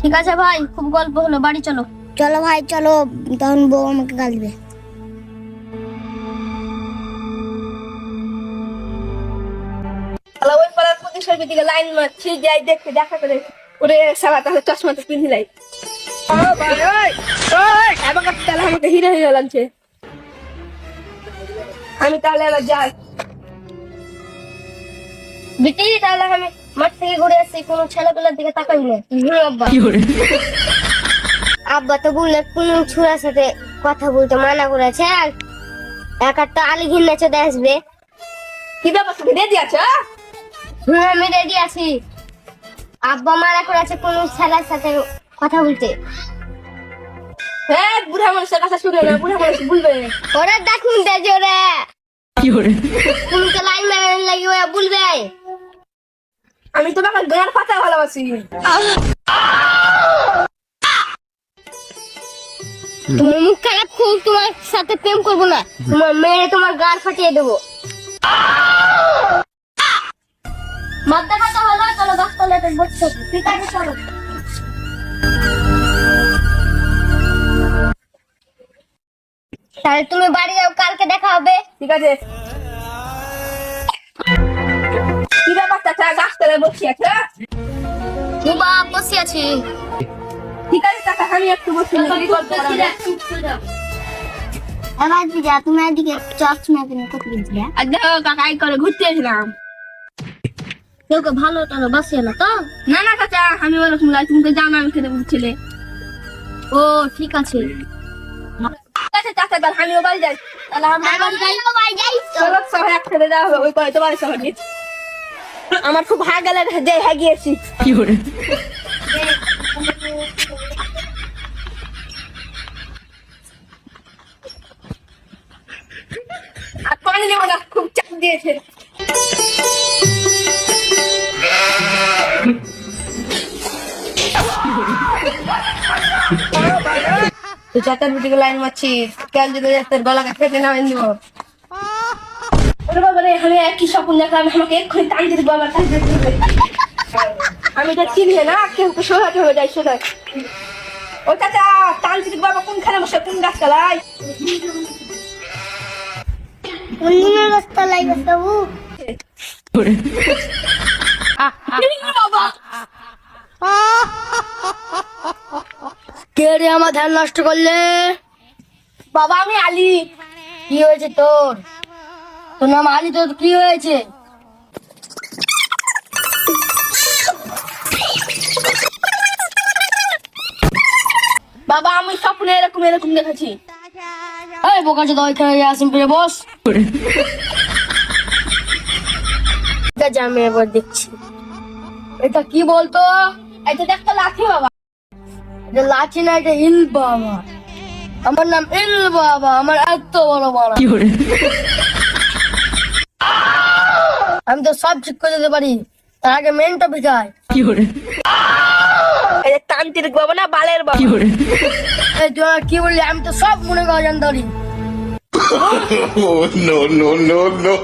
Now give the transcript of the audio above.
ঠিক আছে ভাই, খুব গল্প হলো, বাড়ি চলো। চলো ভাই চলো, তখন বউ আমাকে গাল দিবে। ওই পাড়ার প্রতিষ্ঠার দিকে লাইন মারছি, যাই দেখতে দেখা করে ওরে সারা তাহলে চশমা তো পিন্ধি লাই। আমাকে হিরো হিরো লাগছে, আমি তাহলে এবার যাই। বিটি তাহলে আমি মাঠ থেকে ঘুরে আসছি, কোনো ছেলেপেলার দিকে তাকাই না। আব্বা আব্বা তো বললে কোন ছুরার সাথে কথা বলতে মানা করেছে, আর একটা আলি ঘিন্না চলে আসবে। কি ব্যাপার, তুমি রেডি আছো? আমি রেডি আছি। আব্বা মানা করেছে কোন ছেলের সাথে কথা বলতে। হ্যাঁ, বুড়া মানুষের কথা শুনে না, বুড়া মানুষ বলবে ওরা দেখুন দেজো রে কোনকে লাইন মারার লাগি ওরা বলবে। আমি তোমাকে গান পাতা ভালোবাসি। তুমি মুখ খারাপ, খুব তোমার সাথে প্রেম করবো না, তোমার মেয়ে তোমার গান ফাটিয়ে দেবো। মাথা খাতা হলো, চলো গাছতলাতে বসছো। ঠিক আছে চলো। তাহলে তুমি বাড়ি যাও, কালকে দেখা হবে। ঠিক আছে। কি ব্যাপার চাচা, গাছতলায় বসে আছে? বাবা বসে আছি। ঠিক আছে চাচা, আমি একটু বসে এবার দিদা তুমি এদিকে চশমা কিনে কত দিলে? কাকাই করে ঘুরতে এসেছিলাম। তোকে ভালো টানো বাসিয়ে না তো? না না চাচা, আমি ওরকম লাই, তুমি তো জানো আমি খেতে বুঝছিলে। ও ঠিক আছে। ঠিক আছে চাচা, তাহলে আমিও বাড়ি যাই। তাহলে আমরা বাড়ি যাই তো। চলো শহরে একসাথে যাওয়া হবে, ওই করে তোমার শহরে। আমার খুব ভাগ গেলে যে হ্যাঁ গিয়েছি। আর পানি নেবো না, খুব চাপ দিয়েছে। তুই চাচার বিটিকে লাইন মারছিস, কাল যদি তোর গলা কেটে নামেন দিব। ওরে বাবা রে, আমি একই স্বপ্ন দেখলাম, আমাকে এক্ষুনি তান্ত্রিক বাবার কাছে যেতে হবে। আমি তো চিনি না, কেউ সোহাতে হয়ে যায় সোহায়। ও চাচা, তান্ত্রিক বাবা কোনখানে বসে, কোন গাছতলায়? অন্য রাস্তা লাগবে বাবু। বাবা কে রে আমার ধ্যান নষ্ট করলে? বাবা, আমি আলী। কি হয়েছে তোর? তোর নাম আলী, তোর কি হয়েছে? বাবা, আমি স্বপ্নে এরকম এরকম দেখেছি। এই বোকা চোদা, ওইখানে আসিম পেরে বস। ঠিক আছে, আমি এবার দেখছি। এটা কি বলতো? এটা দেখতে লাঠি বাবা। এটা লাঠি না, এটা ইল বাবা। আমার নাম ইল বাবা, আমার এত বড় বাবা। আমি তো সব ঠিক করে দিতে পারি, তার আগে মেনটা বিকায়। এটা তান্ত্রিক বাবা না বালের বাবা? এই তুই কি বললি? আমি তো সব মনে করা জানতে পারি। Oh, no, no, no, no.